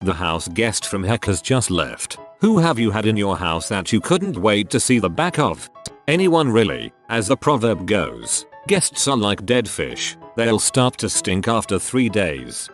The house guest from heck has just left. Who have you had in your house that you couldn't wait to see the back of? Anyone really? As the proverb goes, guests are like dead fish. They'll start to stink after 3 days.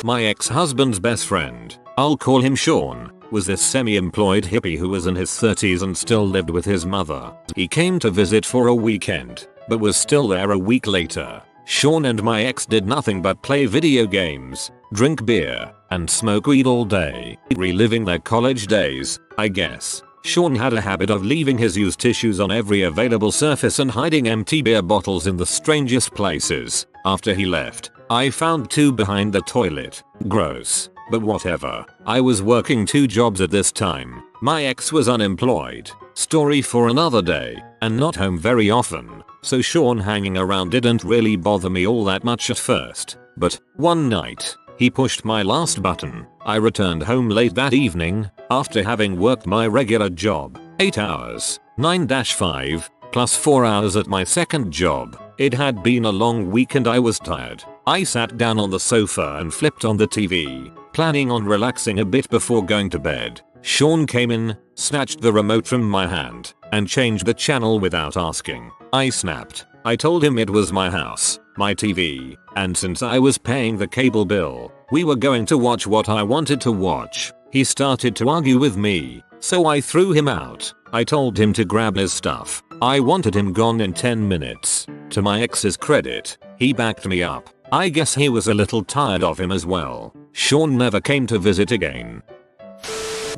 My ex-husband's best friend, I'll call him Sean, was this semi-employed hippie who was in his 30s and still lived with his mother. He came to visit for a weekend, but was still there a week later. Sean and my ex did nothing but play video games, drink beer, and smoke weed all day, reliving their college days, I guess. Sean had a habit of leaving his used tissues on every available surface and hiding empty beer bottles in the strangest places. After he left, I found 2 behind the toilet. Gross. But whatever. I was working 2 jobs at this time. My ex was unemployed. Story for another day, and not home very often. So Sean hanging around didn't really bother me all that much at first. But one night, he pushed my last button. I returned home late that evening, after having worked my regular job, 8 hours, 9-5, plus 4 hours at my second job. It had been a long week and I was tired. I sat down on the sofa and flipped on the TV, planning on relaxing a bit before going to bed. Sean came in, snatched the remote from my hand, and changed the channel without asking. I snapped. I told him it was my house, my TV, and since I was paying the cable bill, we were going to watch what I wanted to watch. He started to argue with me, so I threw him out. I told him to grab his stuff. I wanted him gone in 10 minutes. To my ex's credit, he backed me up. I guess he was a little tired of him as well. Sean never came to visit again.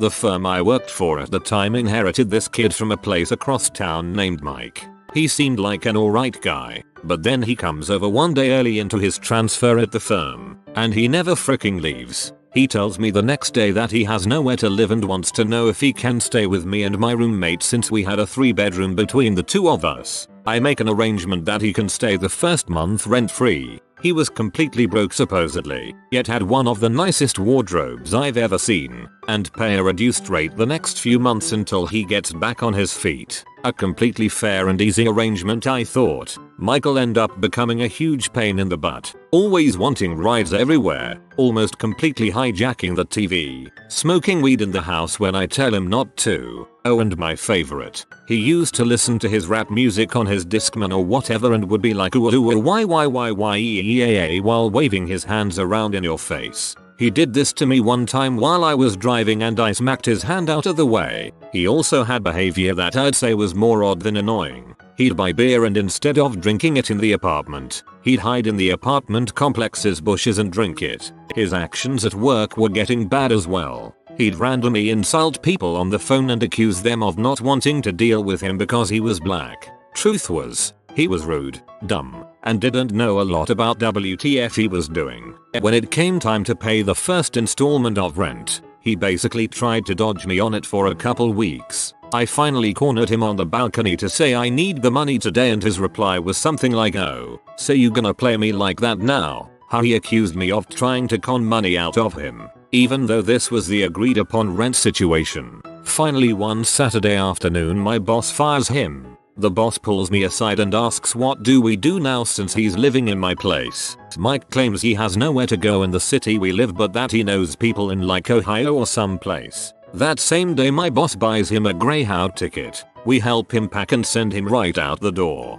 The firm I worked for at the time inherited this kid from a place across town named Mike. He seemed like an alright guy, but then he comes over one day early into his transfer at the firm, and he never fricking leaves. He tells me the next day that he has nowhere to live and wants to know if he can stay with me and my roommate since we had a 3-bedroom between the 2 of us. I make an arrangement that he can stay the first month rent-free. He was completely broke supposedly, yet had one of the nicest wardrobes I've ever seen, and pay a reduced rate the next few months until he gets back on his feet. A completely fair and easy arrangement, I thought. Michael ended up becoming a huge pain in the butt, always wanting rides everywhere, almost completely hijacking the TV, smoking weed in the house when I tell him not to. Oh, and my favorite, he used to listen to his rap music on his Discman or whatever and would be like ooh ooh why while waving his hands around in your face. He did this to me one time while I was driving and I smacked his hand out of the way. He also had behavior that I'd say was more odd than annoying. He'd buy beer and instead of drinking it in the apartment, he'd hide in the apartment complex's bushes and drink it. His actions at work were getting bad as well. He'd randomly insult people on the phone and accuse them of not wanting to deal with him because he was black. Truth was, he was rude, dumb, and didn't know a lot about WTF he was doing. When it came time to pay the first installment of rent, he basically tried to dodge me on it for a couple weeks. I finally cornered him on the balcony to say I need the money today and his reply was something like, oh, so you gonna play me like that now? How he accused me of trying to con money out of him, even though this was the agreed upon rent situation. Finally one Saturday afternoon my boss fires him. The boss pulls me aside and asks what do we do now since he's living in my place. Mike claims he has nowhere to go in the city we live but that he knows people in like Ohio or someplace. That same day my boss buys him a Greyhound ticket. We help him pack and send him right out the door.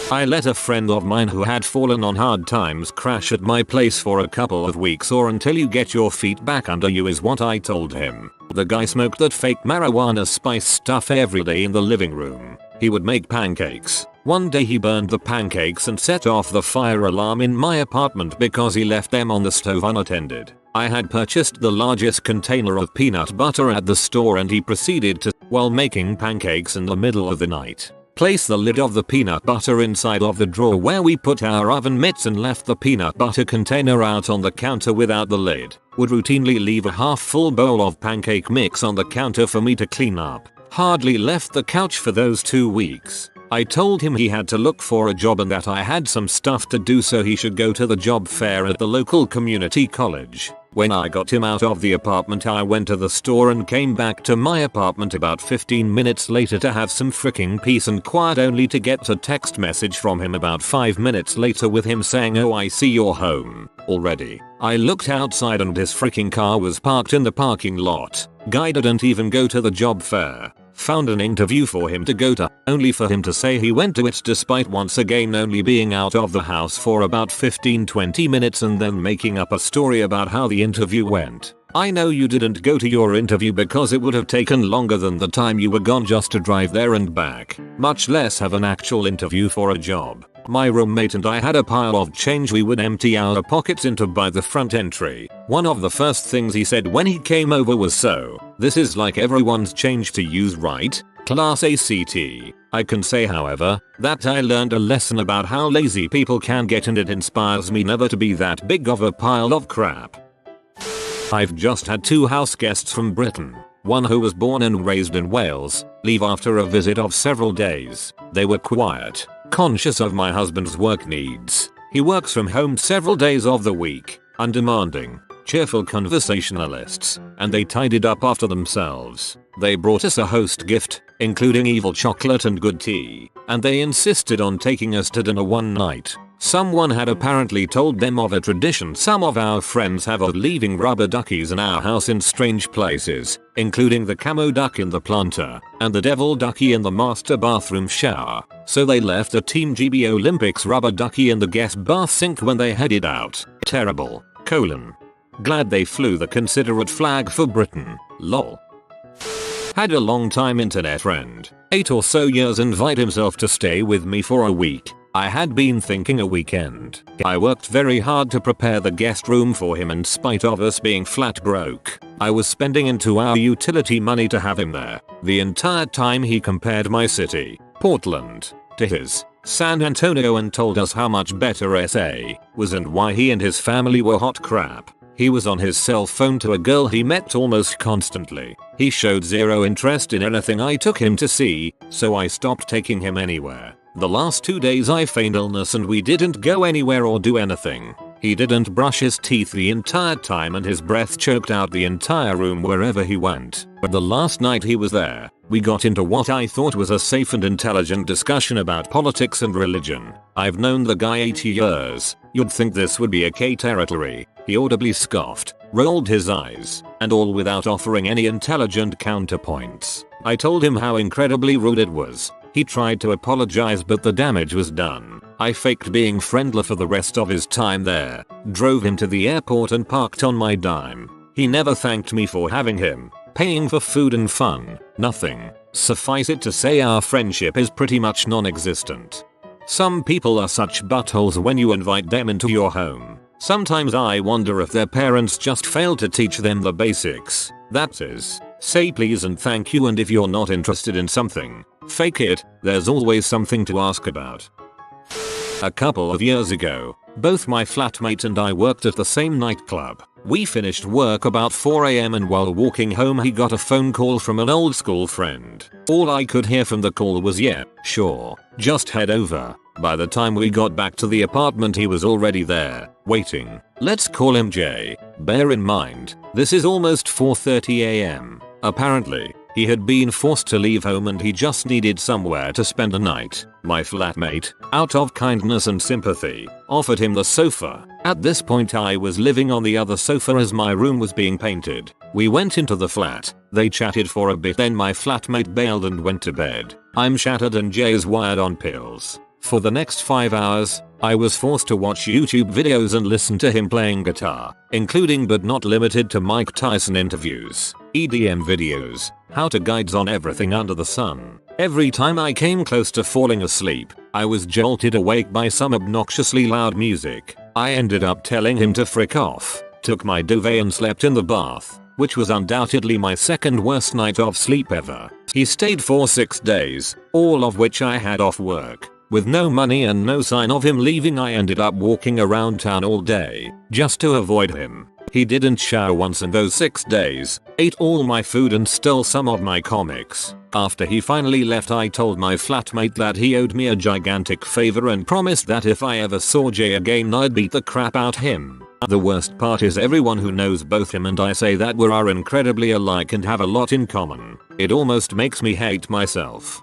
I let a friend of mine who had fallen on hard times crash at my place for a couple of weeks or until you get your feet back under you is what I told him. The guy smoked that fake marijuana spice stuff every day in the living room. He would make pancakes. One day he burned the pancakes and set off the fire alarm in my apartment because he left them on the stove unattended. I had purchased the largest container of peanut butter at the store and he proceeded to, while making pancakes in the middle of the night, place the lid of the peanut butter inside of the drawer where we put our oven mitts and left the peanut butter container out on the counter without the lid. Would routinely leave a half full bowl of pancake mix on the counter for me to clean up. Hardly left the couch for those 2 weeks. I told him he had to look for a job and that I had some stuff to do so he should go to the job fair at the local community college. When I got him out of the apartment, I went to the store and came back to my apartment about 15 minutes later to have some freaking peace and quiet, only to get a text message from him about 5 minutes later with him saying, "Oh, I see you're home already." I looked outside and his freaking car was parked in the parking lot. Guy didn't even go to the job fair. Found an interview for him to go to, only for him to say he went to it despite once again only being out of the house for about 15-20 minutes and then making up a story about how the interview went. I know you didn't go to your interview because it would have taken longer than the time you were gone just to drive there and back, much less have an actual interview for a job. My roommate and I had a pile of change we would empty our pockets into by the front entry. One of the first things he said when he came over was, "So, this is like everyone's change to use, right? Class ACT." I can say, however, that I learned a lesson about how lazy people can get, and it inspires me never to be that big of a pile of crap. I've just had 2 house guests from Britain. One who was born and raised in Wales, leave after a visit of several days. They were quiet, conscious of my husband's work needs. He works from home several days of the week, undemanding, cheerful conversationalists, and they tidied up after themselves. They brought us a host gift, including evil chocolate and good tea, and they insisted on taking us to dinner one night. Someone had apparently told them of a tradition some of our friends have of leaving rubber duckies in our house in strange places, including the camo duck in the planter and the devil ducky in the master bathroom shower. So they left the Team GB Olympics rubber ducky in the guest bath sink when they headed out. Terrible. Glad they flew the Confederate flag for Britain. Lol. Had a long time internet friend, 8 or so years, invite himself to stay with me for a week. I had been thinking a weekend. I worked very hard to prepare the guest room for him in spite of us being flat broke. I was spending into our utility money to have him there. The entire time he compared my city, Portland, to his, San Antonio, and told us how much better SA was and why he and his family were hot crap. He was on his cell phone to a girl he met almost constantly. He showed zero interest in anything I took him to see, so I stopped taking him anywhere. The last 2 days I feigned illness and we didn't go anywhere or do anything. He didn't brush his teeth the entire time and his breath choked out the entire room wherever he went. But the last night he was there, we got into what I thought was a safe and intelligent discussion about politics and religion. I've known the guy 80 years. You'd think this would be AK territory. He audibly scoffed, rolled his eyes, and all without offering any intelligent counterpoints. I told him how incredibly rude it was. He tried to apologize but the damage was done. I faked being friendly for the rest of his time there, drove him to the airport and parked on my dime. He never thanked me for having him, paying for food and fun, nothing. Suffice it to say our friendship is pretty much non-existent. Some people are such buttholes when you invite them into your home. Sometimes I wonder if their parents just failed to teach them the basics. That is, say please and thank you, and if you're not interested in something, fake it. There's always something to ask about. A couple of years ago, both my flatmate and I worked at the same nightclub. We finished work about 4 AM and while walking home he got a phone call from an old school friend. All I could hear from the call was, "Yeah, sure, just head over." By the time we got back to the apartment he was already there, waiting. Let's call him Jay. Bear in mind, this is almost 4:30 AM. Apparently, he had been forced to leave home and he just needed somewhere to spend the night. My flatmate, out of kindness and sympathy, offered him the sofa. At this point I was living on the other sofa as my room was being painted. We went into the flat, they chatted for a bit, then my flatmate bailed and went to bed. I'm shattered and Jay's wired on pills. For the next 5 hours, I was forced to watch YouTube videos and listen to him playing guitar, including but not limited to Mike Tyson interviews, EDM videos, how-to guides on everything under the sun. Every time I came close to falling asleep, I was jolted awake by some obnoxiously loud music. I ended up telling him to frick off, took my duvet and slept in the bath, which was undoubtedly my second worst night of sleep ever. He stayed for 6 days, all of which I had off work. With no money and no sign of him leaving, I ended up walking around town all day, just to avoid him. He didn't shower once in those 6 days, ate all my food and stole some of my comics. After he finally left I told my flatmate that he owed me a gigantic favor and promised that if I ever saw Jay again I'd beat the crap out him. The worst part is everyone who knows both him and I say that we are incredibly alike and have a lot in common. It almost makes me hate myself.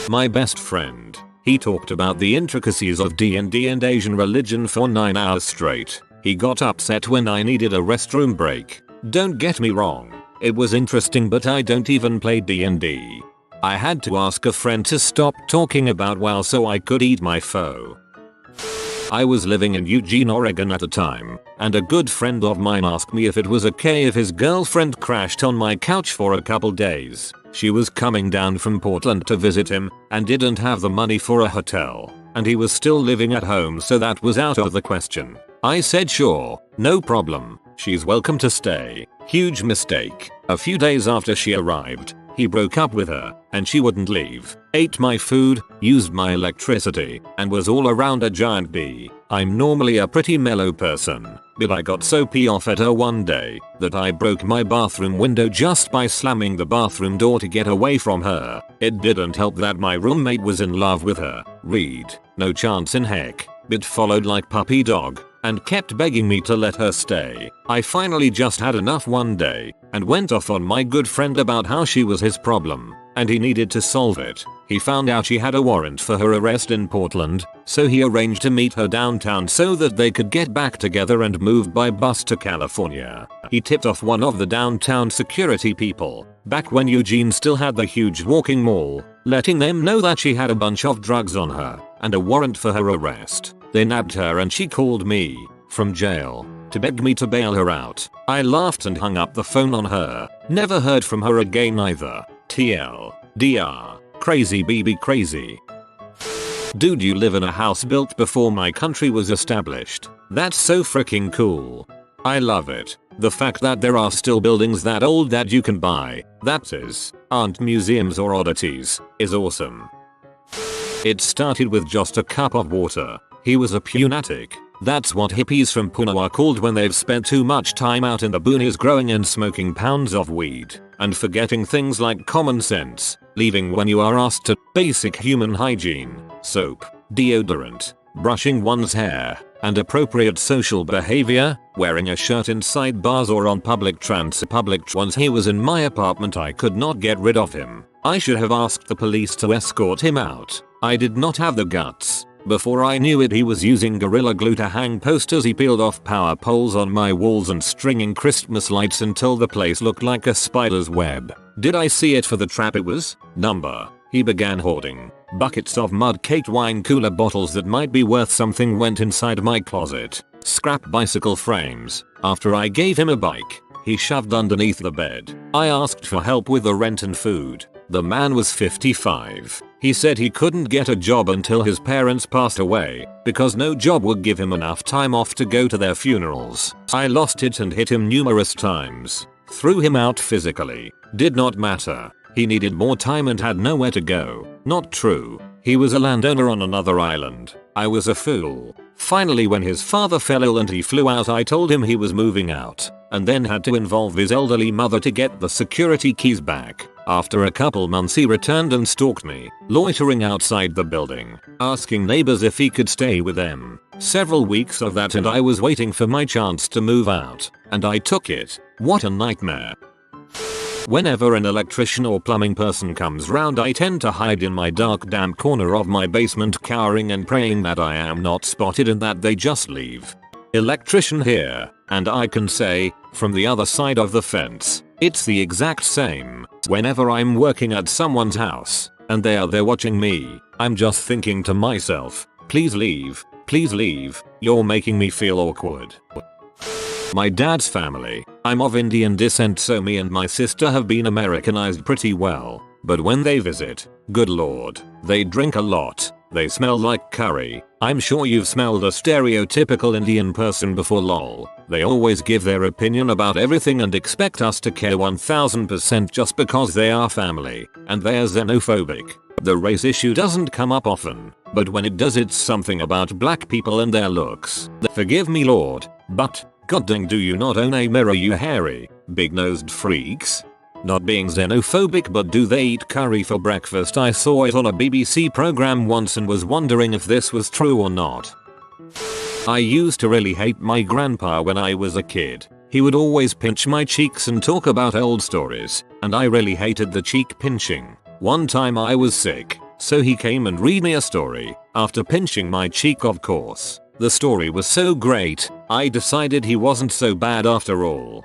My best friend. He talked about the intricacies of D&D and Asian religion for 9 hours straight. He got upset when I needed a restroom break. Don't get me wrong, it was interesting, but I don't even play D&D. I had to ask a friend to stop talking about WoW so I could eat my pho. I was living in Eugene, Oregon at the time, and a good friend of mine asked me if it was okay if his girlfriend crashed on my couch for a couple days. She was coming down from Portland to visit him and didn't have the money for a hotel, and he was still living at home, so that was out of the question. I said sure, no problem, she's welcome to stay. Huge mistake. A few days after she arrived, he broke up with her, and she wouldn't leave. Ate my food, used my electricity, and was all around a giant bee. I'm normally a pretty mellow person, but I got so pissed off at her one day that I broke my bathroom window just by slamming the bathroom door to get away from her. It didn't help that my roommate was in love with her. Reed, no chance in heck, but followed like puppy dog and kept begging me to let her stay. I finally just had enough one day and went off on my good friend about how she was his problem and he needed to solve it. He found out she had a warrant for her arrest in Portland, so he arranged to meet her downtown so that they could get back together and move by bus to California. He tipped off one of the downtown security people, back when Eugene still had the huge walking mall, letting them know that she had a bunch of drugs on her and a warrant for her arrest. They nabbed her and she called me from jail to beg me to bail her out. I laughed and hung up the phone on her. Never heard from her again either. TLDR. Crazy BB crazy. Dude, you live in a house built before my country was established. That's so freaking cool. I love it. The fact that there are still buildings that old that you can buy, that is, aren't museums or oddities, is awesome. It started with just a cup of water. He was a punatic. That's what hippies from Puna are called when they've spent too much time out in the boonies growing and smoking pounds of weed and forgetting things like common sense, leaving when you are asked to, basic human hygiene, soap, deodorant, brushing one's hair, and appropriate social behavior, wearing a shirt inside bars or on public Once he was in my apartment, I could not get rid of him. I should have asked the police to escort him out. I did not have the guts. Before I knew it, he was using Gorilla Glue to hang posters. He peeled off power poles on my walls and stringing Christmas lights until the place looked like a spider's web. Did I see it for the trap it was? Number. He began hoarding. Buckets of mud-caked wine cooler bottles that might be worth something went inside my closet. Scrap bicycle frames. After I gave him a bike, he shoved underneath the bed. I asked for help with the rent and food. The man was 55. He said he couldn't get a job until his parents passed away because no job would give him enough time off to go to their funerals. I lost it and hit him numerous times. Threw him out physically. Did not matter. He needed more time and had nowhere to go. Not true. He was a landowner on another island. I was a fool. Finally, when his father fell ill and he flew out, I told him he was moving out and then had to involve his elderly mother to get the security keys back. After a couple months he returned and stalked me, loitering outside the building, asking neighbors if he could stay with them. Several weeks of that and I was waiting for my chance to move out, and I took it. What a nightmare. Whenever an electrician or plumbing person comes round, I tend to hide in my dark, damp corner of my basement, cowering and praying that I am not spotted and that they just leave. Electrician here, and I can say, from the other side of the fence, it's the exact same. Whenever I'm working at someone's house, and they are there watching me, I'm just thinking to myself, please leave, you're making me feel awkward. My dad's family. I'm of Indian descent, so me and my sister have been Americanized pretty well. But when they visit, good lord, they drink a lot. They smell like curry. I'm sure you've smelled a stereotypical Indian person before, lol. They always give their opinion about everything and expect us to care 1000% just because they are family, and they're xenophobic. The race issue doesn't come up often, but when it does, it's something about black people and their looks. Forgive me, lord, but goddamn, do you not own a mirror, you hairy, big-nosed freaks? Not being xenophobic, but do they eat curry for breakfast? I saw it on a BBC program once and was wondering if this was true or not. I used to really hate my grandpa when I was a kid. He would always pinch my cheeks and talk about old stories, and I really hated the cheek pinching. One time I was sick, so he came and read me a story, after pinching my cheek of course. The story was so great, I decided he wasn't so bad after all.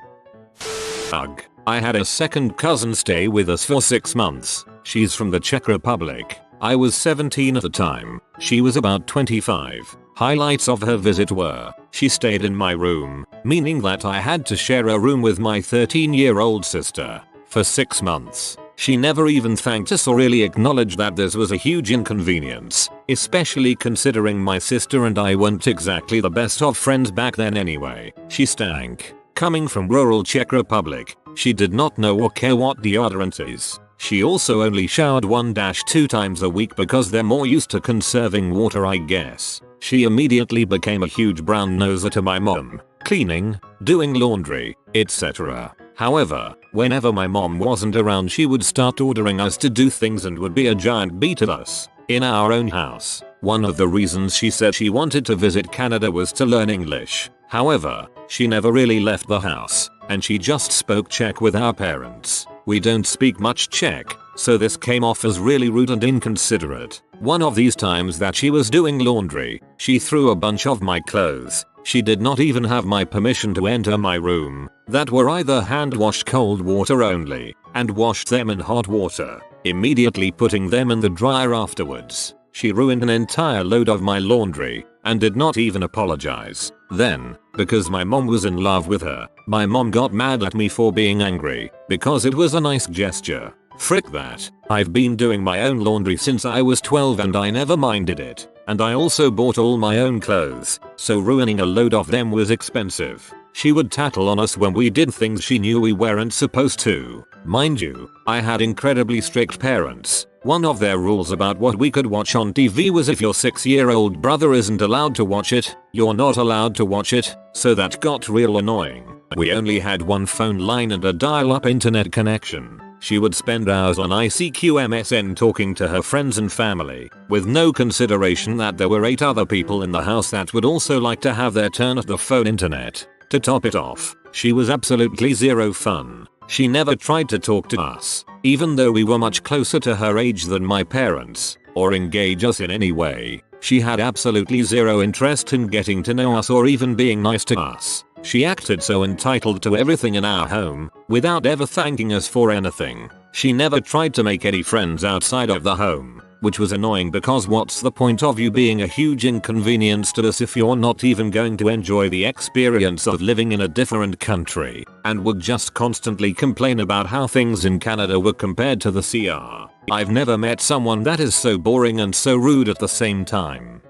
Ugh. I had a second cousin stay with us for 6 months. She's from the Czech Republic. I was 17 at the time. She was about 25. Highlights of her visit were, she stayed in my room, meaning that I had to share a room with my 13-year-old sister, for 6 months. She never even thanked us or really acknowledged that this was a huge inconvenience, especially considering my sister and I weren't exactly the best of friends back then anyway. She stank. Coming from rural Czech Republic, she did not know or care what deodorant is. She also only showered 1-2 times a week because they're more used to conserving water, I guess. She immediately became a huge brown noser to my mom, cleaning, doing laundry, etc. However, whenever my mom wasn't around, she would start ordering us to do things and would be a giant beat at us in our own house. One of the reasons she said she wanted to visit Canada was to learn English. However, she never really left the house, and she just spoke Czech with our parents. We don't speak much Czech, so this came off as really rude and inconsiderate. One of these times that she was doing laundry, she threw a bunch of my clothes. She did not even have my permission to enter my room, that were either hand washed cold water only, and washed them in hot water, immediately putting them in the dryer afterwards. She ruined an entire load of my laundry, and did not even apologize. Then, because my mom was in love with her, my mom got mad at me for being angry, because it was a nice gesture. Frick that. I've been doing my own laundry since I was 12 and I never minded it. And I also bought all my own clothes, so ruining a load of them was expensive. She would tattle on us when we did things she knew we weren't supposed to. Mind you, I had incredibly strict parents. One of their rules about what we could watch on TV was if your 6-year-old brother isn't allowed to watch it, you're not allowed to watch it, so that got real annoying. We only had one phone line and a dial-up internet connection. She would spend hours on ICQ MSN talking to her friends and family, with no consideration that there were 8 other people in the house that would also like to have their turn at the phone internet. To top it off, she was absolutely zero fun. She never tried to talk to us, even though we were much closer to her age than my parents, or engage us in any way. She had absolutely zero interest in getting to know us or even being nice to us. She acted so entitled to everything in our home, without ever thanking us for anything. She never tried to make any friends outside of the home, which was annoying because what's the point of you being a huge inconvenience to us if you're not even going to enjoy the experience of living in a different country, and would just constantly complain about how things in Canada were compared to the CR. I've never met someone that is so boring and so rude at the same time.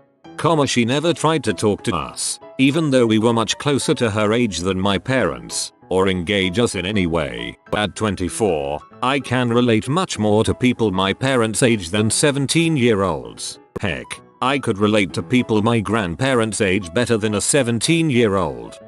She never tried to talk to us, even though we were much closer to her age than my parents, or engage us in any way. At 24, I can relate much more to people my parents' age than 17-year-olds. Heck, I could relate to people my grandparents' age better than a 17-year-old.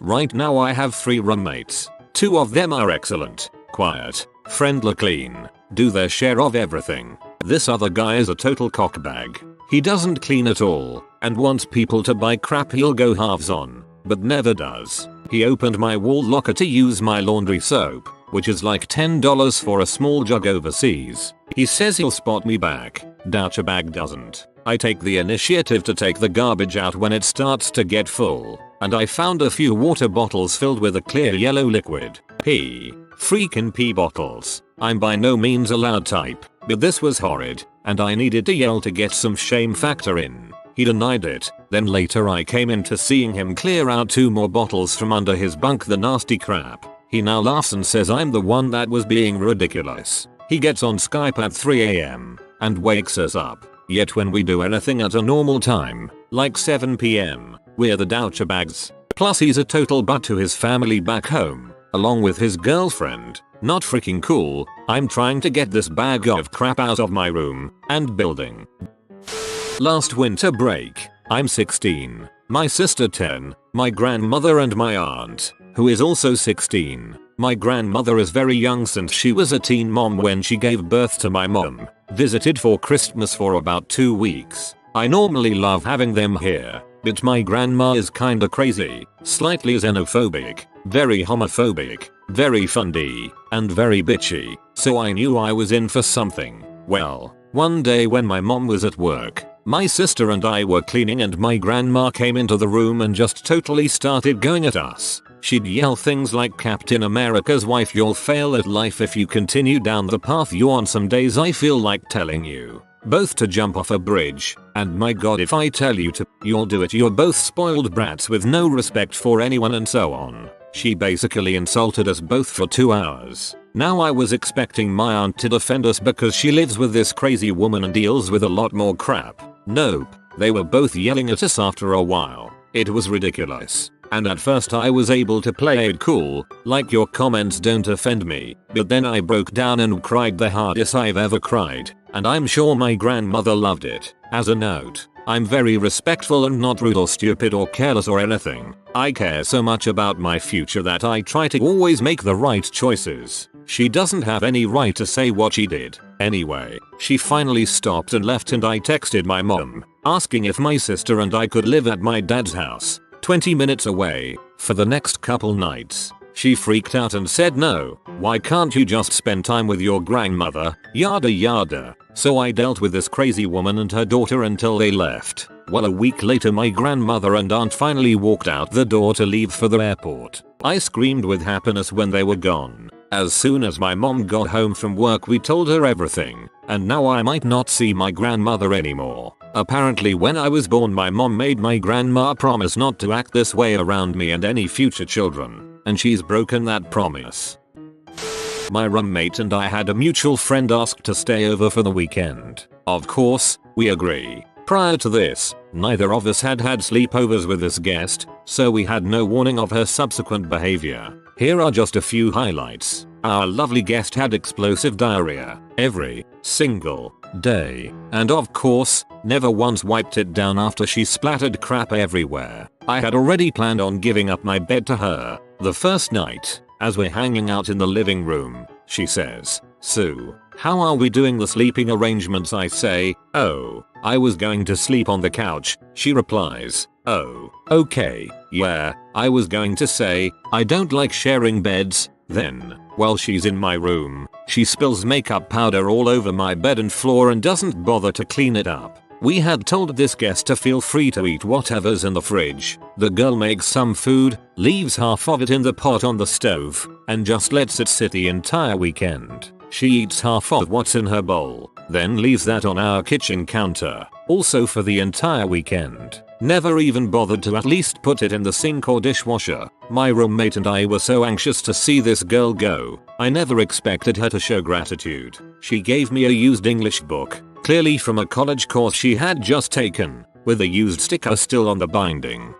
Right now I have 3 roommates. 2 of them are excellent, quiet, friendly, clean, do their share of everything. This other guy is a total cockbag. He doesn't clean at all, and wants people to buy crap he'll go halves on, but never does. He opened my wall locker to use my laundry soap, which is like $10 for a small jug overseas. He says he'll spot me back. Douchebag doesn't. I take the initiative to take the garbage out when it starts to get full, and I found a few water bottles filled with a clear yellow liquid. Freaking pee bottles. I'm by no means a loud type, but this was horrid, and I needed to yell to get some shame factor in. He denied it. Then later I came into seeing him clear out 2 more bottles from under his bunk. The nasty crap. He now laughs and says I'm the one that was being ridiculous. He gets on Skype at 3 AM and wakes us up. Yet when we do anything at a normal time, like 7 PM, we're the douchebags. Plus he's a total butt to his family back home, along with his girlfriend. Not freaking cool. I'm trying to get this bag of crap out of my room and building. Last winter break, I'm 16, my sister 10, my grandmother and my aunt, who is also 16. My grandmother is very young since she was a teen mom when she gave birth to my mom, visited for Christmas for about 2 weeks. I normally love having them here, but my grandma is kinda crazy, slightly xenophobic, very homophobic, very fundy, and very bitchy, so I knew I was in for something. Well, one day when my mom was at work, my sister and I were cleaning and my grandma came into the room and just totally started going at us. She'd yell things like Captain America's wife, you'll fail at life if you continue down the path you're on. Some days I feel like telling you both to jump off a bridge, and my god if I tell you to, you'll do it. You're both spoiled brats with no respect for anyone and so on. She basically insulted us both for 2 hours. Now I was expecting my aunt to defend us because she lives with this crazy woman and deals with a lot more crap. Nope, they were both yelling at us after a while. It was ridiculous. And at first I was able to play it cool, like your comments don't offend me, but then I broke down and cried the hardest I've ever cried, and I'm sure my grandmother loved it. As a note, I'm very respectful and not rude or stupid or careless or anything. I care so much about my future that I try to always make the right choices. She doesn't have any right to say what she did. Anyway, she finally stopped and left and I texted my mom, asking if my sister and I could live at my dad's house, 20 minutes away, for the next couple nights. She freaked out and said no, why can't you just spend time with your grandmother, yada yada. So I dealt with this crazy woman and her daughter until they left. Well, a week later my grandmother and aunt finally walked out the door to leave for the airport. I screamed with happiness when they were gone. As soon as my mom got home from work we told her everything, and now I might not see my grandmother anymore. Apparently when I was born my mom made my grandma promise not to act this way around me and any future children, and she's broken that promise. My roommate and I had a mutual friend ask to stay over for the weekend. Of course, we agree. Prior to this, neither of us had had sleepovers with this guest, so we had no warning of her subsequent behavior. Here are just a few highlights. Our lovely guest had explosive diarrhea every single day, and of course, never once wiped it down after she splattered crap everywhere. I had already planned on giving up my bed to her the first night. As we're hanging out in the living room, she says, "Sue, how are we doing the sleeping arrangements?" I say, "Oh, I was going to sleep on the couch." She replies, "Oh, okay, yeah, I was going to say, I don't like sharing beds." Then, while she's in my room, she spills makeup powder all over my bed and floor and doesn't bother to clean it up. We had told this guest to feel free to eat whatever's in the fridge. The girl makes some food, leaves half of it in the pot on the stove, and just lets it sit the entire weekend. She eats half of what's in her bowl, then leaves that on our kitchen counter, also for the entire weekend. Never even bothered to at least put it in the sink or dishwasher. My roommate and I were so anxious to see this girl go. I never expected her to show gratitude. She gave me a used English book, clearly from a college course she had just taken, with a used sticker still on the binding.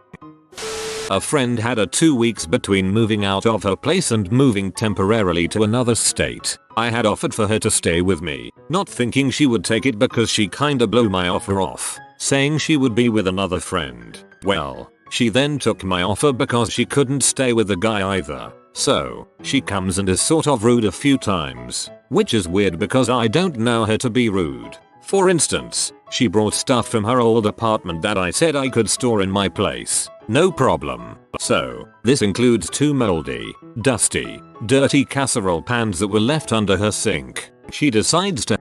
A friend had a 2 weeks between moving out of her place and moving temporarily to another state. I had offered for her to stay with me, not thinking she would take it because she kinda blew my offer off, saying she would be with another friend. Well, she then took my offer because she couldn't stay with the guy either. So, she comes and is sort of rude a few times, which is weird because I don't know her to be rude. For instance, she brought stuff from her old apartment that I said I could store in my place. No problem. So, this includes 2 moldy, dusty, dirty casserole pans that were left under her sink. She decides to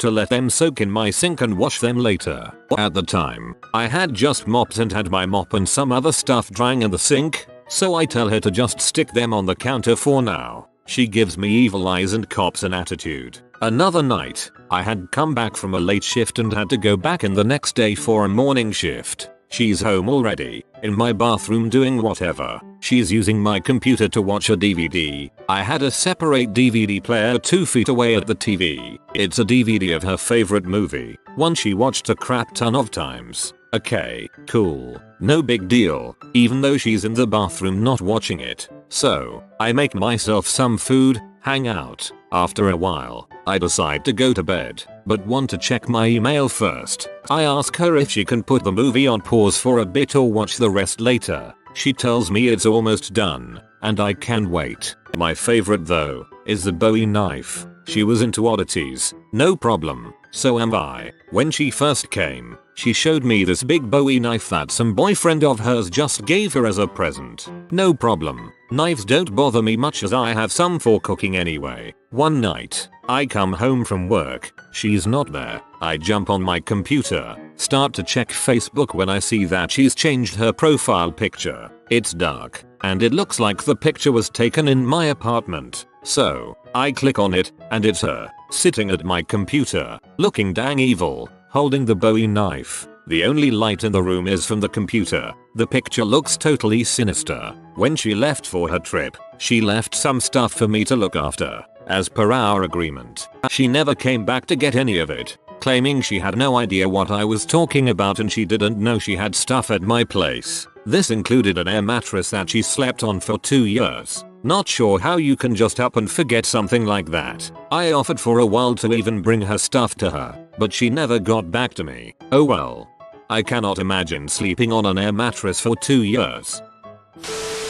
let them soak in my sink and wash them later. At the time, I had just mopped and had my mop and some other stuff drying in the sink, so I tell her to just stick them on the counter for now. She gives me evil eyes and cops an attitude. Another night, I had come back from a late shift and had to go back in the next day for a morning shift. She's home already, in my bathroom doing whatever. She's using my computer to watch a DVD. I had a separate DVD player 2 feet away at the TV. It's a DVD of her favorite movie, one she watched a crap ton of times. Okay, cool, no big deal, even though she's in the bathroom not watching it. So, I make myself some food, hang out. After a while, I decide to go to bed, but want to check my email first. I ask her if she can put the movie on pause for a bit or watch the rest later. She tells me it's almost done, and I can wait. My favorite though, is the Bowie knife. She was into oddities. No problem. So am I. When she first came, she showed me this big Bowie knife that some boyfriend of hers just gave her as a present. No problem. Knives don't bother me much as I have some for cooking anyway. One night, I come home from work. She's not there. I jump on my computer, start to check Facebook when I see that she's changed her profile picture. It's dark, and it looks like the picture was taken in my apartment. So, I click on it, and it's her, sitting at my computer, looking dang evil, holding the Bowie knife. The only light in the room is from the computer. The picture looks totally sinister. When she left for her trip, she left some stuff for me to look after. As per our agreement, she never came back to get any of it, claiming she had no idea what I was talking about and she didn't know she had stuff at my place. This included an air mattress that she slept on for 2 years. Not sure how you can just up and forget something like that. I offered for a while to even bring her stuff to her, but she never got back to me. Oh well. I cannot imagine sleeping on an air mattress for 2 years.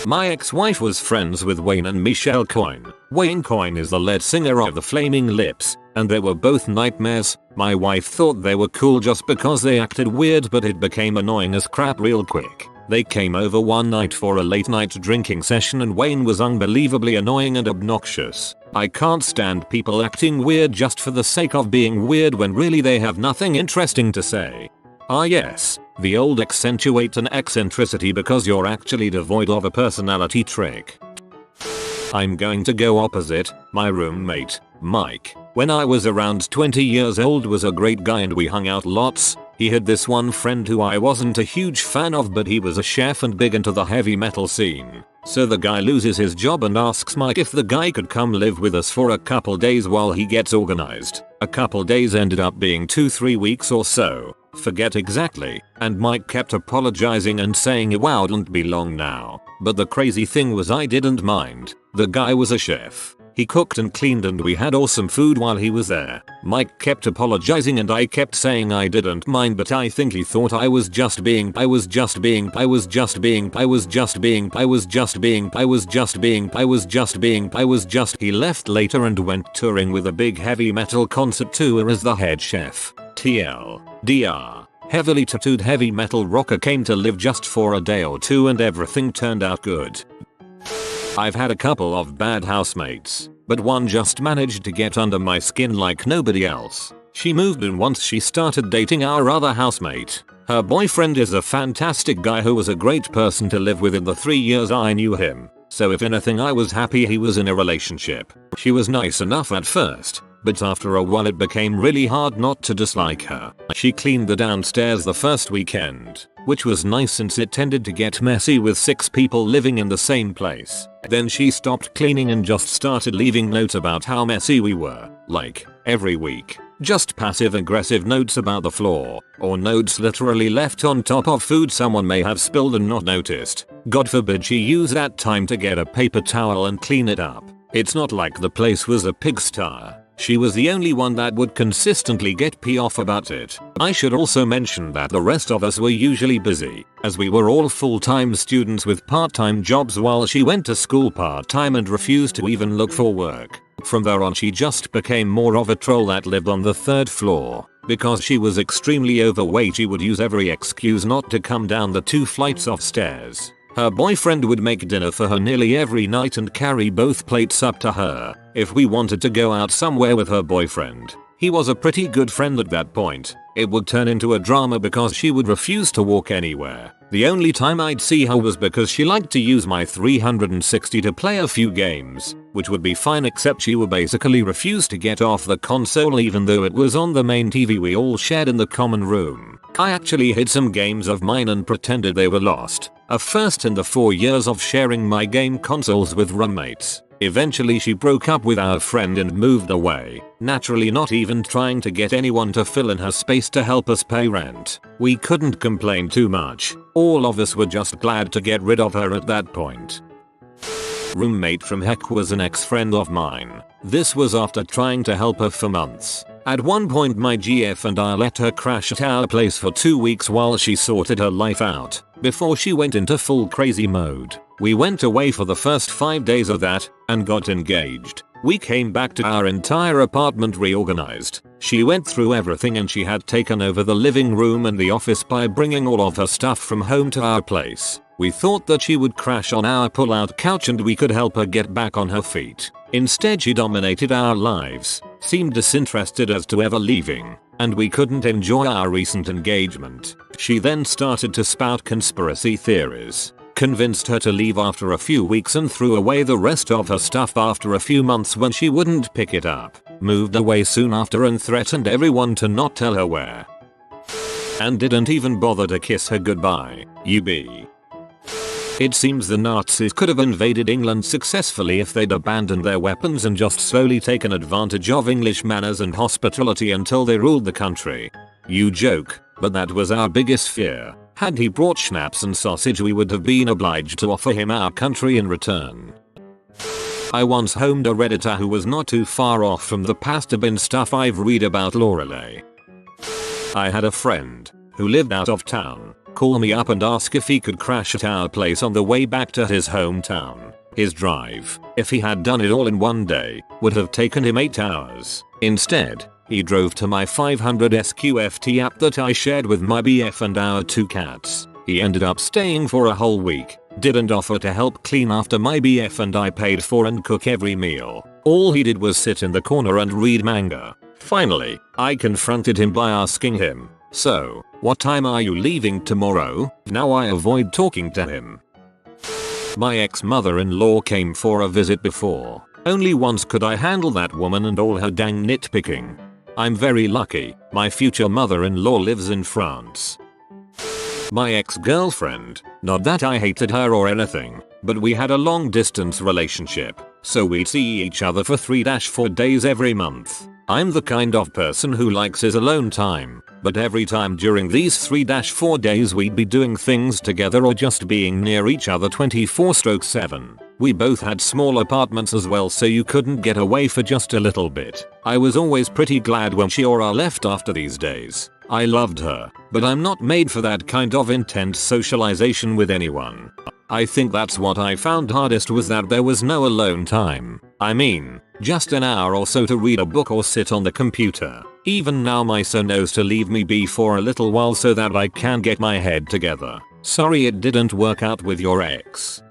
My ex-wife was friends with Wayne and Michelle Coyne. Wayne Coyne is the lead singer of the Flaming Lips, and they were both nightmares. My wife thought they were cool just because they acted weird, but it became annoying as crap real quick. They came over one night for a late night drinking session and Wayne was unbelievably annoying and obnoxious. I can't stand people acting weird just for the sake of being weird when really they have nothing interesting to say. Ah yes, the old accentuate an eccentricity because you're actually devoid of a personality trait. I'm going to go opposite. My roommate, Mike, when I was around 20 years old was a great guy and we hung out lots. He had this one friend who I wasn't a huge fan of, but he was a chef and big into the heavy metal scene. So the guy loses his job and asks Mike if the guy could come live with us for a couple days while he gets organized. A couple days ended up being 2-3 weeks or so. Forget exactly, and Mike kept apologizing and saying it wouldn't be long now. But the crazy thing was I didn't mind. The guy was a chef. He cooked and cleaned and we had awesome food while he was there. Mike kept apologizing and I kept saying I didn't mind, but I think he thought I was just being He left later and went touring with a big heavy metal concert tour as the head chef. TLDR. Heavily tattooed heavy metal rocker came to live just for a day or two and everything turned out good. I've had a couple of bad housemates, but one just managed to get under my skin like nobody else. She moved in once she started dating our other housemate. Her boyfriend is a fantastic guy who was a great person to live with in the 3 years I knew him. So if anything I was happy he was in a relationship. She was nice enough at first, but after a while it became really hard not to dislike her. She cleaned the downstairs the first weekend, which was nice since it tended to get messy with 6 people living in the same place. Then she stopped cleaning and just started leaving notes about how messy we were, like, every week. Just passive aggressive notes about the floor, or notes literally left on top of food someone may have spilled and not noticed. God forbid she use that time to get a paper towel and clean it up. It's not like the place was a pigsty. She was the only one that would consistently get pee off about it. I should also mention that the rest of us were usually busy, as we were all full-time students with part-time jobs while she went to school part-time and refused to even look for work. From there on she just became more of a troll that lived on the 3rd floor. Because she was extremely overweight she would use every excuse not to come down the 2 flights of stairs. Her boyfriend would make dinner for her nearly every night and carry both plates up to her if we wanted to go out somewhere with her boyfriend. He was a pretty good friend at that point. It would turn into a drama because she would refuse to walk anywhere. The only time I'd see her was because she liked to use my 360 to play a few games, which would be fine except she would basically refuse to get off the console even though it was on the main TV we all shared in the common room. I actually hid some games of mine and pretended they were lost. A first in the 4 years of sharing my game consoles with roommates. Eventually she broke up with our friend and moved away, naturally not even trying to get anyone to fill in her space to help us pay rent. We couldn't complain too much. All of us were just glad to get rid of her at that point. Roommate from heck was an ex-friend of mine. This was after trying to help her for months. At one point my GF and I let her crash at our place for 2 weeks while she sorted her life out, before she went into full crazy mode. We went away for the first 5 days of that, and got engaged. We came back to our entire apartment reorganized. She went through everything and she had taken over the living room and the office by bringing all of her stuff from home to our place. We thought that she would crash on our pull-out couch and we could help her get back on her feet. Instead she dominated our lives, seemed disinterested as to ever leaving, and we couldn't enjoy our recent engagement. She then started to spout conspiracy theories. Convinced her to leave after a few weeks and threw away the rest of her stuff after a few months when she wouldn't pick it up. Moved away soon after and threatened everyone to not tell her where. And didn't even bother to kiss her goodbye. It seems the Nazis could have invaded England successfully if they'd abandoned their weapons and just slowly taken advantage of English manners and hospitality until they ruled the country. You joke, but that was our biggest fear. Had he brought schnapps and sausage we would have been obliged to offer him our country in return. I once homed a redditor who was not too far off from the pasta bin stuff I've read about Lorelei. I had a friend who lived out of town call me up and ask if he could crash at our place on the way back to his hometown. His drive, if he had done it all in one day, would have taken him 8 hours. Instead, he drove to my 500 SQFT app that I shared with my BF and our 2 cats. He ended up staying for a whole week, didn't offer to help clean after my BF and I paid for and cook every meal. All he did was sit in the corner and read manga. Finally, I confronted him by asking him, "So, what time are you leaving tomorrow?" Now I avoid talking to him. My ex-mother-in-law came for a visit before. Only once could I handle that woman and all her dang nitpicking. I'm very lucky, my future mother-in-law lives in France. My ex-girlfriend, not that I hated her or anything, but we had a long-distance relationship, so we'd see each other for 3-4 days every month. I'm the kind of person who likes his alone time, but every time during these 3-4 days we'd be doing things together or just being near each other 24/7. We both had small apartments as well, so you couldn't get away for just a little bit. I was always pretty glad when she or I left after these days. I loved her, but I'm not made for that kind of intense socialization with anyone. I think that's what I found hardest, was that there was no alone time. I mean, just an hour or so to read a book or sit on the computer. Even now my son knows to leave me be for a little while so that I can get my head together. Sorry it didn't work out with your ex.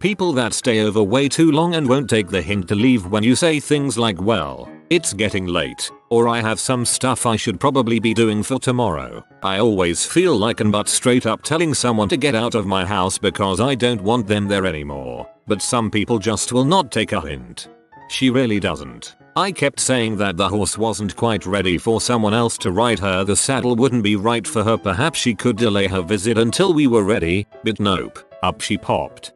People that stay over way too long and won't take the hint to leave when you say things like, "Well, it's getting late," or "I have some stuff I should probably be doing for tomorrow." I always feel like I'm but straight up telling someone to get out of my house because I don't want them there anymore. But some people just will not take a hint. She really doesn't. I kept saying that the horse wasn't quite ready for someone else to ride her, the saddle wouldn't be right for her, perhaps she could delay her visit until we were ready, but nope, up she popped.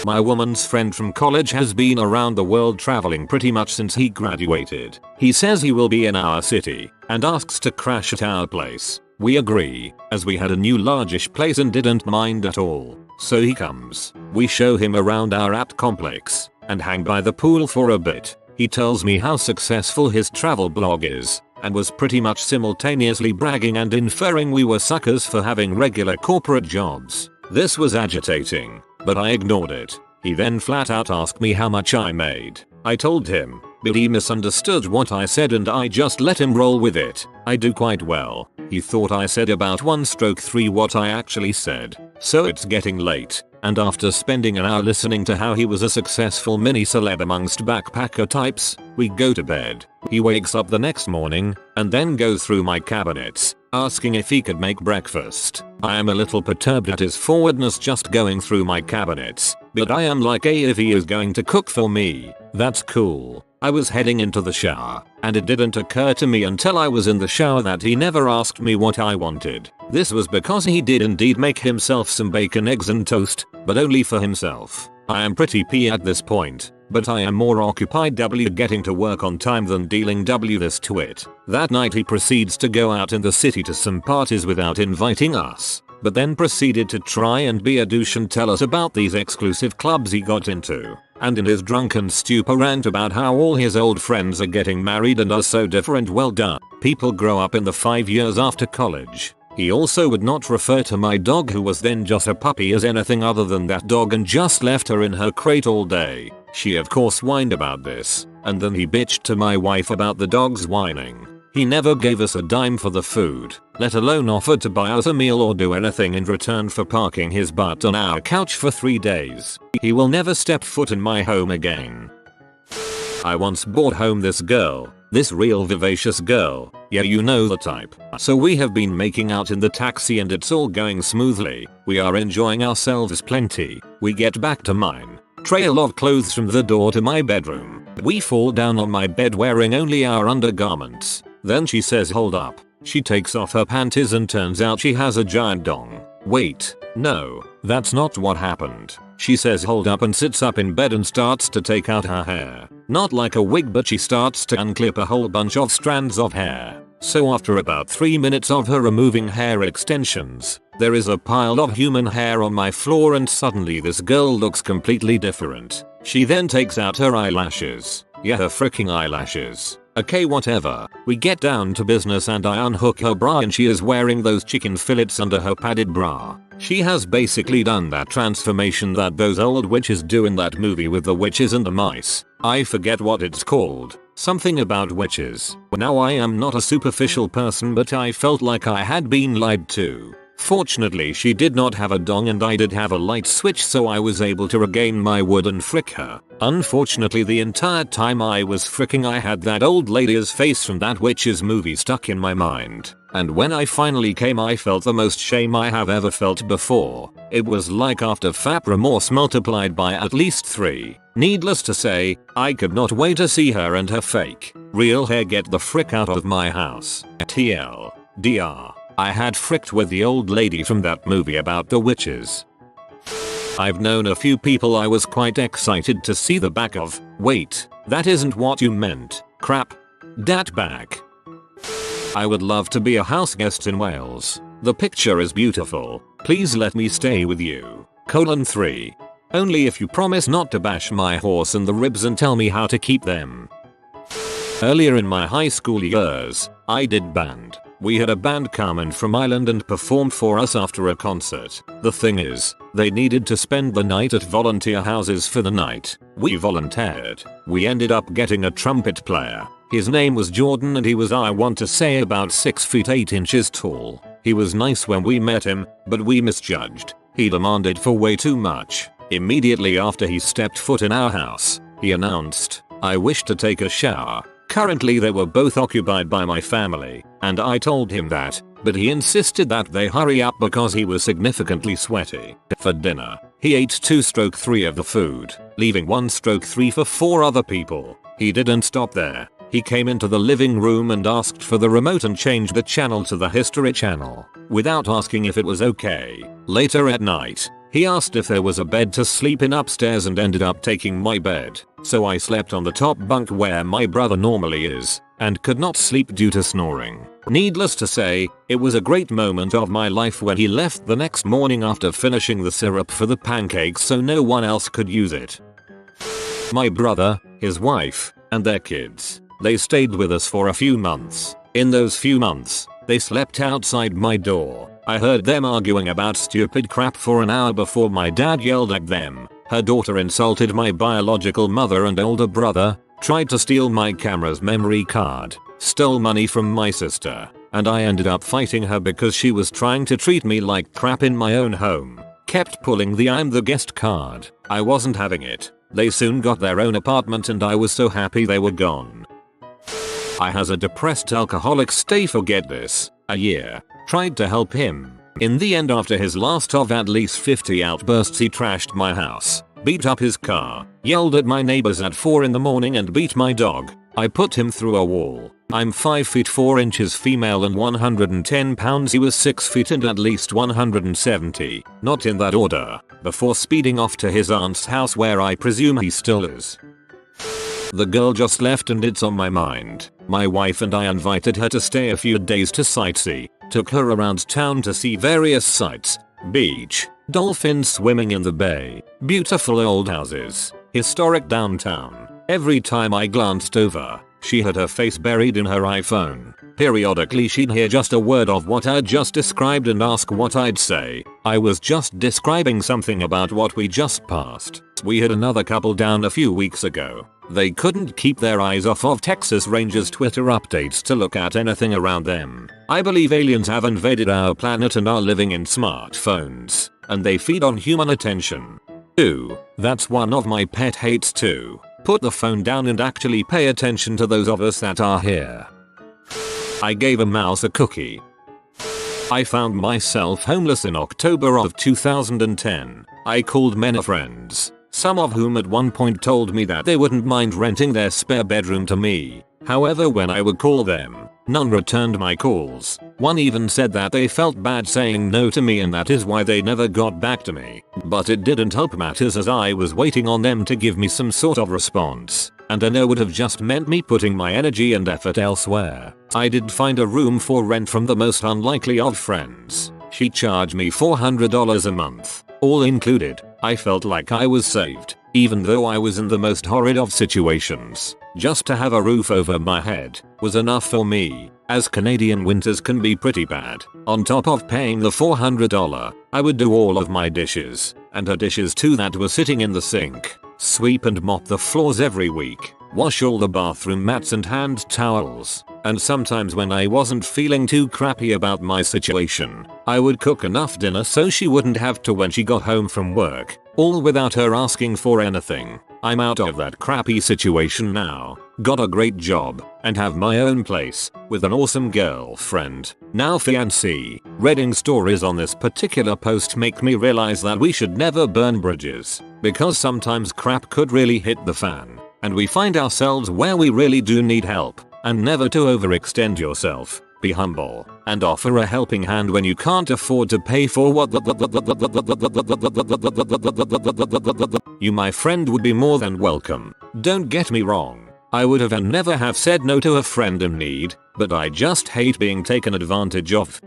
My woman's friend from college has been around the world traveling pretty much since he graduated. He says he will be in our city and asks to crash at our place. We agree, as we had a new largish place and didn't mind at all. So he comes. We show him around our apt complex and hang by the pool for a bit. He tells me how successful his travel blog is and was pretty much simultaneously bragging and inferring we were suckers for having regular corporate jobs. This was agitating, but I ignored it. He then flat out asked me how much I made. I told him, but he misunderstood what I said and I just let him roll with it. I do quite well. He thought I said about 1/3 what I actually said. So it's getting late, and after spending an hour listening to how he was a successful mini celeb amongst backpacker types, we go to bed. He wakes up the next morning and then goes through my cabinets, asking if he could make breakfast. I am a little perturbed at his forwardness just going through my cabinets, but I am like, if he is going to cook for me, that's cool. I was heading into the shower, and it didn't occur to me until I was in the shower that he never asked me what I wanted. This was because he did indeed make himself some bacon, eggs and toast, but only for himself. I am pretty pee at this point, but I am more occupied getting to work on time than dealing this twit. That night he proceeds to go out in the city to some parties without inviting us, but then proceeded to try and be a douche and tell us about these exclusive clubs he got into, and in his drunken stupor rant about how all his old friends are getting married and are so different. Well done. People grow up in the 5 years after college. He also would not refer to my dog, who was then just a puppy, as anything other than that dog and just left her in her crate all day. She of course whined about this, and then he bitched to my wife about the dogs whining. He never gave us a dime for the food, let alone offered to buy us a meal or do anything in return for parking his butt on our couch for 3 days. He will never step foot in my home again. I once brought home this girl, this real vivacious girl, yeah, you know the type. So we have been making out in the taxi and it's all going smoothly. We are enjoying ourselves plenty. We get back to mine. Trail of clothes from the door to my bedroom. We fall down on my bed wearing only our undergarments. Then she says hold up. She takes off her panties and turns out she has a giant dong. Wait, no, that's not what happened. She says hold up and sits up in bed and starts to take out her hair. Not like a wig, but she starts to unclip a whole bunch of strands of hair. So after about 3 minutes of her removing hair extensions, there is a pile of human hair on my floor and suddenly this girl looks completely different. She then takes out her eyelashes. Yeah, her freaking eyelashes. Okay, whatever. We get down to business and I unhook her bra and she is wearing those chicken fillets under her padded bra. She has basically done that transformation that those old witches do in that movie with the witches and the mice. I forget what it's called. Something about witches. Now I am not a superficial person, but I felt like I had been lied to. Fortunately she did not have a dong and I did have a light switch, so I was able to regain my wood and frick her. Unfortunately the entire time I was fricking I had that old lady's face from that witch's movie stuck in my mind. And when I finally came I felt the most shame I have ever felt before. It was like after fap remorse multiplied by at least 3. Needless to say, I could not wait to see her and her fake, real hair get the frick out of my house. TLDR. I had fricked with the old lady from that movie about the witches. I've known a few people I was quite excited to see the back of. Wait, that isn't what you meant. Crap. Dat back. I would love to be a house guest in Wales. The picture is beautiful. Please let me stay with you. 3. Only if you promise not to bash my horse in the ribs and tell me how to keep them. Earlier in my high school years, I did band. We had a band come in from Ireland and performed for us after a concert. The thing is, they needed to spend the night at volunteer houses for the night. We volunteered. We ended up getting a trumpet player. His name was Jordan and he was, I want to say, about 6 feet 8 inches tall. He was nice when we met him, but we misjudged. He demanded for way too much. Immediately after he stepped foot in our house, he announced, I wish to take a shower. Currently they were both occupied by my family, and I told him that, but he insisted that they hurry up because he was significantly sweaty. For dinner, he ate 2/3 of the food, leaving 1/3 for 4 other people. He didn't stop there. He came into the living room and asked for the remote and changed the channel to the History channel, without asking if it was okay. Later at night, he asked if there was a bed to sleep in upstairs and ended up taking my bed, so I slept on the top bunk where my brother normally is, and could not sleep due to snoring. Needless to say, it was a great moment of my life when he left the next morning after finishing the syrup for the pancakes so no one else could use it. My brother, his wife, and their kids, they stayed with us for a few months. In those few months, they slept outside my door. I heard them arguing about stupid crap for an hour before my dad yelled at them. Her daughter insulted my biological mother and older brother, tried to steal my camera's memory card, stole money from my sister, and I ended up fighting her because she was trying to treat me like crap in my own home. Kept pulling the I'm the guest card. I wasn't having it. They soon got their own apartment and I was so happy they were gone. I has a depressed alcoholic stay, forget this, a year. Tried to help him. In the end, after his last of at least 50 outbursts, he trashed my house, beat up his car, yelled at my neighbors at 4 in the morning and beat my dog. I put him through a wall. I'm 5 feet 4 inches female and 110 pounds. He was 6 feet and at least 170, not in that order, before speeding off to his aunt's house where I presume he still is. The girl just left and it's on my mind. My wife and I invited her to stay a few days to sightsee, took her around town to see various sights, beach, dolphins swimming in the bay, beautiful old houses, historic downtown. Every time I glanced over, She had her face buried in her iPhone. Periodically she'd hear just a word of what I'd just described and ask what I'd say. I was just describing something about what we just passed. We had another couple down a few weeks ago. They couldn't keep their eyes off of Texas Rangers Twitter updates to look at anything around them. I believe aliens have invaded our planet and are living in smartphones, and they feed on human attention. Ooh, that's one of my pet hates too. Put the phone down and actually pay attention to those of us that are here. I gave a mouse a cookie. I found myself homeless in October of 2010. I called many friends, some of whom at one point told me that they wouldn't mind renting their spare bedroom to me. However, when I would call them, none returned my calls. One even said that they felt bad saying no to me and that is why they never got back to me. But it didn't help matters as I was waiting on them to give me some sort of response. And a no would have just meant me putting my energy and effort elsewhere. I did find a room for rent from the most unlikely of friends. She charged me $400 a month, all included. I felt like I was saved, even though I was in the most horrid of situations. Just to have a roof over my head was enough for me, as Canadian winters can be pretty bad. On top of paying the $400, I would do all of my dishes, and her dishes too that were sitting in the sink, sweep and mop the floors every week, wash all the bathroom mats and hand towels, and sometimes when I wasn't feeling too crappy about my situation, I would cook enough dinner so she wouldn't have to when she got home from work, all without her asking for anything. I'm out of that crappy situation now, got a great job, and have my own place, with an awesome girlfriend, now fiancée. Reading stories on this particular post make me realize that we should never burn bridges, because sometimes crap could really hit the fan, and we find ourselves where we really do need help. And never to overextend yourself. Be humble and offer a helping hand when you can't afford to pay for what you, my friend, would be more than welcome. Don't get me wrong. I would have and never have said no to a friend in need, but I just hate being taken advantage of.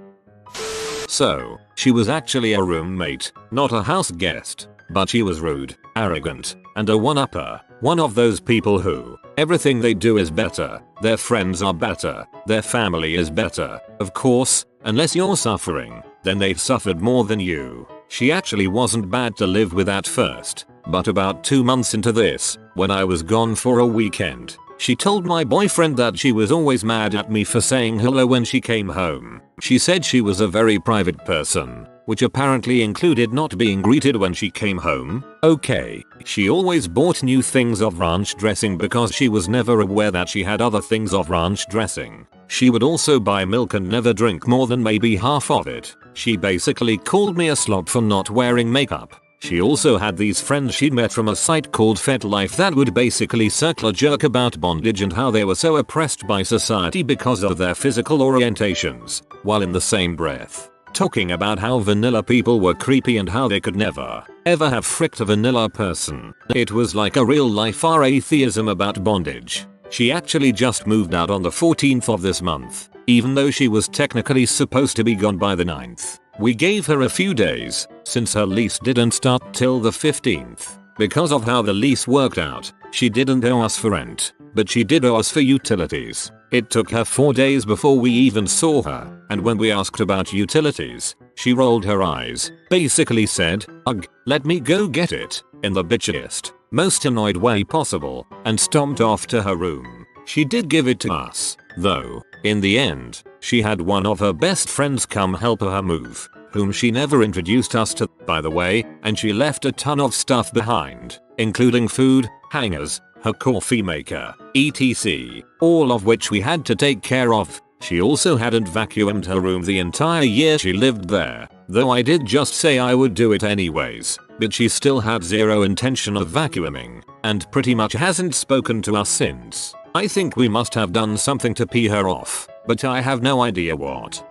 So, she was actually a roommate, not a house guest, but she was rude, arrogant, and a one-upper. One of those people who, everything they do is better, their friends are better, their family is better. Of course, unless you're suffering, then they've suffered more than you. She actually wasn't bad to live with at first, but about 2 months into this, when I was gone for a weekend, she told my boyfriend that she was always mad at me for saying hello when she came home. She said she was a very private person, which apparently included not being greeted when she came home. Okay, she always bought new things of ranch dressing because she was never aware that she had other things of ranch dressing. She would also buy milk and never drink more than maybe half of it. She basically called me a slob for not wearing makeup. She also had these friends she'd met from a site called FetLife that would basically circle a jerk about bondage and how they were so oppressed by society because of their physical orientations, while in the same breath talking about how vanilla people were creepy and how they could never, ever have fricked a vanilla person. It was like a real life atheism about bondage. She actually just moved out on the 14th of this month, even though she was technically supposed to be gone by the 9th. We gave her a few days, since her lease didn't start till the 15th. Because of how the lease worked out, she didn't owe us for rent, but she did owe us for utilities. It took her 4 days before we even saw her, and when we asked about utilities, she rolled her eyes, basically said, "Ugh, let me go get it," in the bitchiest, most annoyed way possible, and stomped off to her room. She did give it to us, though. In the end, she had one of her best friends come help her move, whom she never introduced us to, by the way, and she left a ton of stuff behind, including food, hangers, her coffee maker, etc., all of which we had to take care of. She also hadn't vacuumed her room the entire year she lived there, though I did just say I would do it anyways, but she still had zero intention of vacuuming, and pretty much hasn't spoken to us since. I think we must have done something to pee her off, but I have no idea what.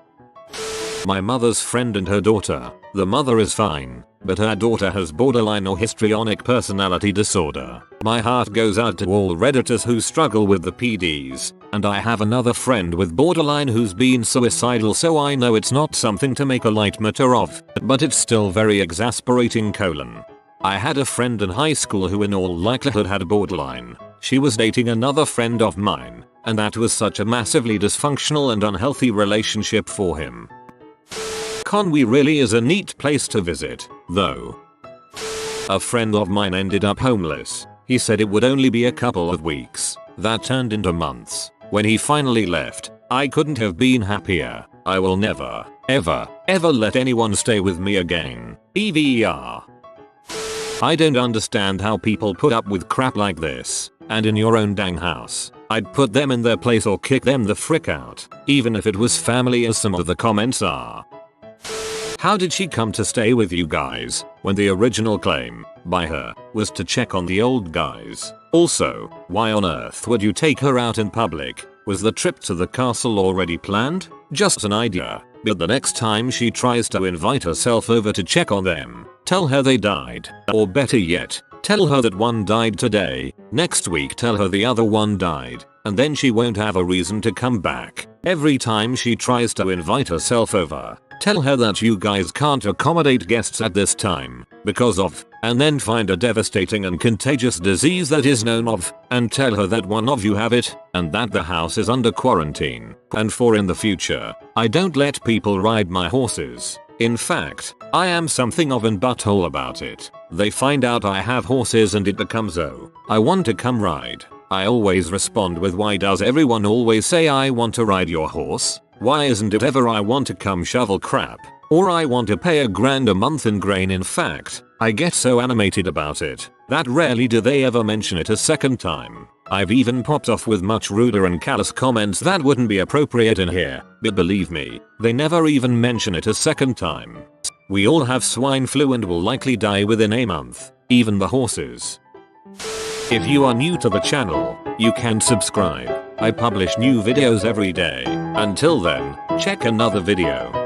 My mother's friend and her daughter. The mother is fine, but her daughter has borderline or histrionic personality disorder. My heart goes out to all redditors who struggle with the PDs, and I have another friend with borderline who's been suicidal, so I know it's not something to make a light matter of, but it's still very exasperating. I had a friend in high school who in all likelihood had borderline. She was dating another friend of mine, and that was such a massively dysfunctional and unhealthy relationship for him. Conwy really is a neat place to visit, though. A friend of mine ended up homeless. He said it would only be a couple of weeks. That turned into months. When he finally left, I couldn't have been happier. I will never, ever, ever let anyone stay with me again. EVER. I don't understand how people put up with crap like this. And in your own dang house, I'd put them in their place or kick them the frick out, even if it was family, as some of the comments are. How did she come to stay with you guys when the original claim by her was to check on the old guys? Also, why on earth would you take her out in public? Was the trip to the castle already planned? Just an idea. But the next time she tries to invite herself over to check on them, tell her they died. Or better yet, tell her that one died today. Next week tell her the other one died. And then she won't have a reason to come back. Every time she tries to invite herself over, tell her that you guys can't accommodate guests at this time because of, and then find a devastating and contagious disease that is known of, and tell her that one of you have it, and that the house is under quarantine. And for in the future, I don't let people ride my horses. In fact, I am something of an butthole about it. They find out I have horses and it becomes, oh, I want to come ride. I always respond with, why does everyone always say I want to ride your horse? Why isn't it ever I want to come shovel crap? Or I want to pay $1,000 a month in grain? In fact, I get so animated about it that rarely do they ever mention it a second time. I've even popped off with much ruder and callous comments that wouldn't be appropriate in here, but believe me, they never even mention it a second time. We all have swine flu and will likely die within a month, even the horses. If you are new to the channel, you can subscribe. I publish new videos every day. Until then, check another video.